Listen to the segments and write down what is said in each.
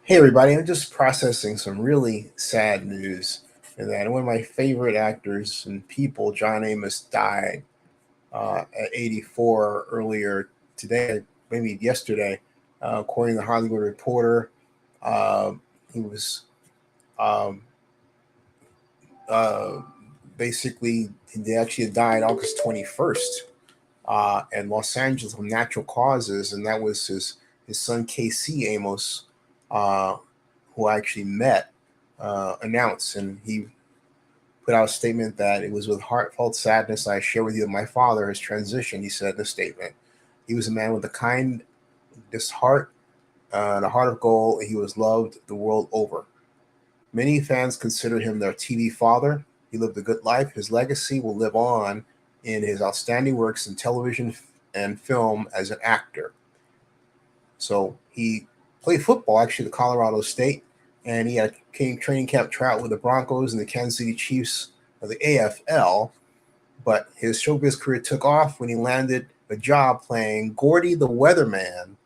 Hey everybody, I'm just processing some really sad news. And that one of my favorite actors and people, John Amos, died at 84 earlier today, maybe yesterday, according to the Hollywood Reporter. Uh, he was um, uh, basically, he actually died August 21st in Los Angeles from natural causes, and that was his son KC Amos, uh, who I actually met, announced, and he put out a statement that it was with heartfelt sadness I share with you that my father has transitioned. He said in the statement, he was a man with a kindest heart and a heart of gold, and he was loved the world over. Many fans consider him their TV father. He lived a good life. His legacy will live on in his outstanding works in television and film as an actor. So he played football actually at Colorado State, and he had training camp tryout with the Broncos and the Kansas City Chiefs of the AFL. But his showbiz career took off when he landed a job playing Gordy the Weatherman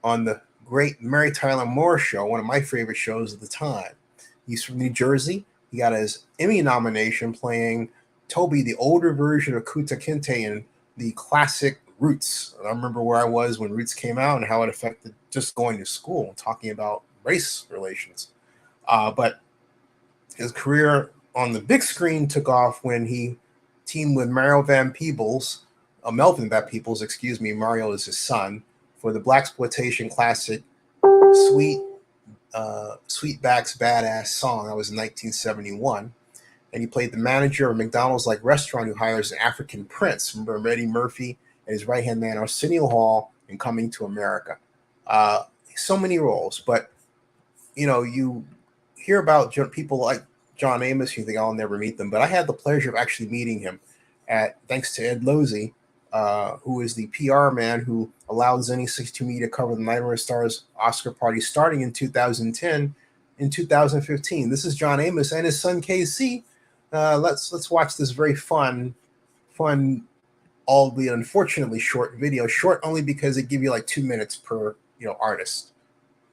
on the great Mary Tyler Moore Show, one of my favorite shows at the time. He's from New Jersey. He got his Emmy nomination playing Toby, the older version of Kuta Kinte in the classic Roots. I remember where I was when Roots came out and how it affected just going to school, talking about race relations. But his career on the big screen took off when he teamed with Melvin Van Peebles, excuse me, Mario is his son, for the blaxploitation classic Sweetback's Badass Song. That was in 1971. And he played the manager of a McDonald's-like restaurant who hires an African prince. Remember Eddie Murphy and his right-hand man Arsenio Hall in Coming to America. So many roles, but you hear about people like John Amos, you think I'll never meet them, but I had the pleasure of actually meeting him thanks to Ed Losey, who is the PR man who allowed Zenny 62 Media to cover the Night of Stars Oscar party starting in 2010. In 2015, this is John Amos and his son KC. Let's watch this very fun, albeit unfortunately short video. Short only because it give you like 2 minutes per artist.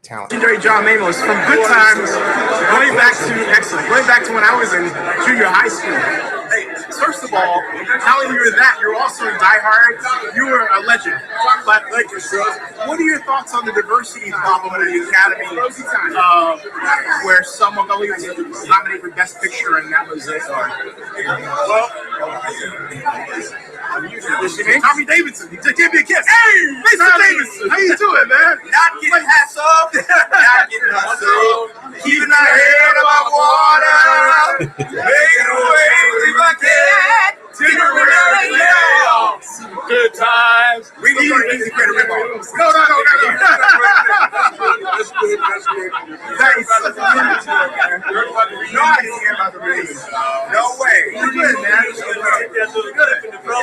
Talent. Legendary John Amos from Good Times, going back to excellent, going back to when I was in junior high school. Hey, first of all, not only you're that, you're also a diehard. You were a legend. But like yourself, what are your thoughts on the diversity problem in the Academy, where someone was nominated for Best Picture and that was it? Tommy Davidson, he gave me a kiss. Hey, Mr. Davidson, how you doing, man? Not getting hassled, not getting hustled, keeping our head above water, making a way to my cat, to the real. Good times. We need to get a rip off. No. That's good. Thanks. No, I didn't hear about the Ravens. No way. You're good, man.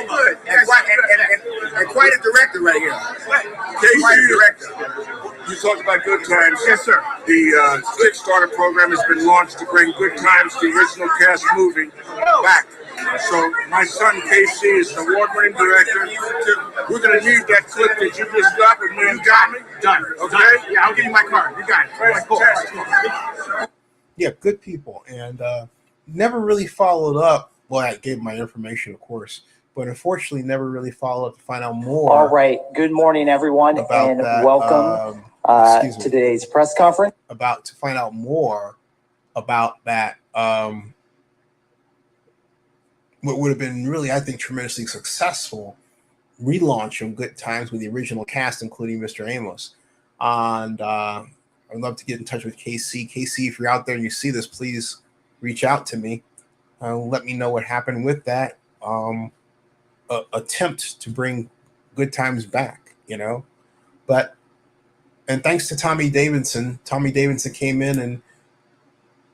Good. And quite a director right here. Quite a director. You talked about Good Times. Yes, sir. The Kickstarter program has been launched to bring Good Times, the original cast movie, back. So my son KC is an award-winning director. We're going to need that clip that you just got with me and Tommy. Done. Okay? Yeah, I'll give you my card. You got it. Cool. Yeah, good people, and never really followed up. Well, I gave my information, of course, but unfortunately, never really followed up to find out more. All right. Good morning, everyone, and welcome to today's press conference. To find out more about that. What would have been really, I think, tremendously successful relaunch of Good Times with the original cast, including Mr. Amos. And I'd love to get in touch with KC. KC, if you're out there and you see this, please reach out to me. Let me know what happened with that attempt to bring Good Times back, But, and thanks to Tommy Davidson. Tommy Davidson came in and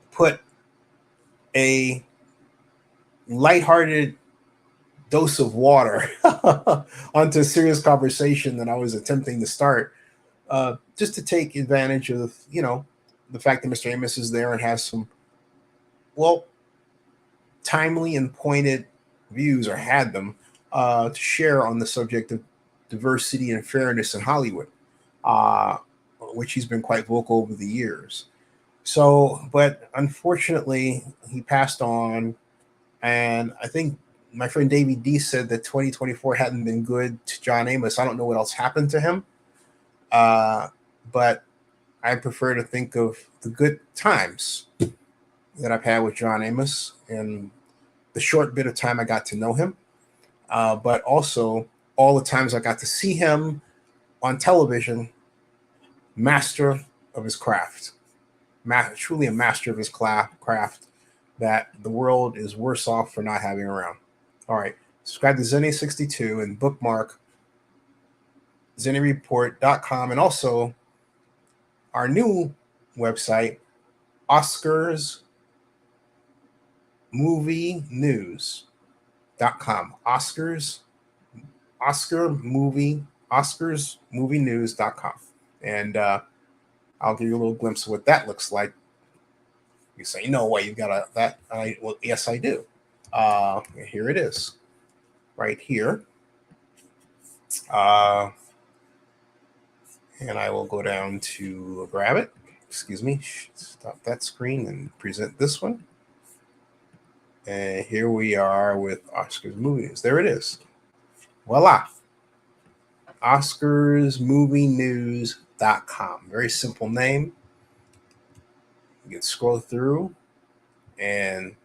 put a lighthearted dose of water onto a serious conversation that I was attempting to start, just to take advantage of, the fact that Mr. Amos is there and has some, timely and pointed views, or had them, to share on the subject of diversity and fairness in Hollywood. which he's been quite vocal over the years. So, but unfortunately, he passed on. And I think my friend David D said that 2024 hadn't been good to John Amos. I don't know what else happened to him. But I prefer to think of the good times that I've had with John Amos and the short bit of time I got to know him. But also all the times I got to see him on television, master of his craft, truly a master of his craft that the world is worse off for not having around. All right, subscribe to Zenny62 and bookmark ZennyReport.com, and also our new website, OscarsMovieNews.com. OscarsMovieNews.com. And I'll give you a little glimpse of what that looks like. You say, no way, you've got that. Well, yes, I do. Here it is, right here. And I will go down to grab it. Excuse me. Stop that screen and present this one. And here we are with Oscars Movie News. There it is. Voila. OscarsMovieNews.com. Very simple name. You can scroll through and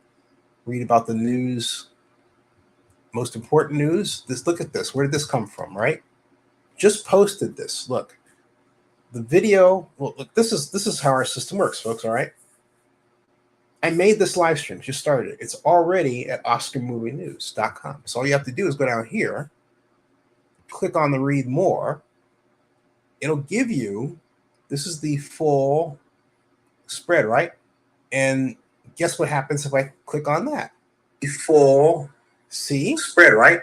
read about the news, most important news. Look at this. Where did this come from, right? Just posted this. Look. The video, well, look, this is how our system works, folks, all right? I made this live stream, just started it. It's already at OscarMovieNews.com. So all you have to do is go down here, click on the read more. It'll give you, this is the full spread, right? And guess what happens if I click on that? The full spread, right?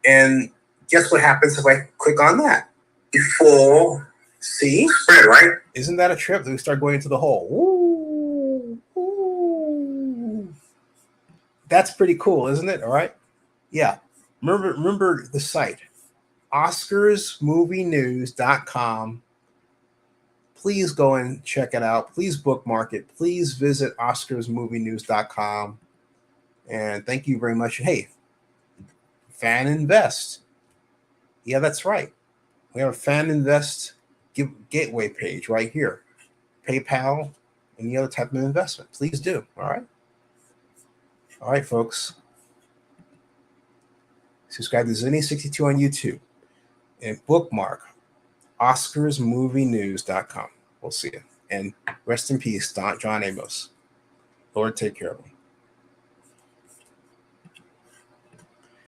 And guess what happens if I click on that? The full spread, right? Isn't that a trip? We start going into the hole. Ooh, ooh. That's pretty cool, isn't it? All right. Yeah. Remember the site, OscarsMovieNews.com. Please go and check it out. Please bookmark it. Please visit OscarsMovieNews.com. And thank you very much. Hey, Fan Invest. Yeah, that's right. We have a Fan Invest gateway page right here. PayPal, any other type of investment. Please do. All right. All right, folks. Subscribe to Zenny62 on YouTube and bookmark OscarsMovieNews.com. We'll see you. And rest in peace, John Amos. Lord, take care of him.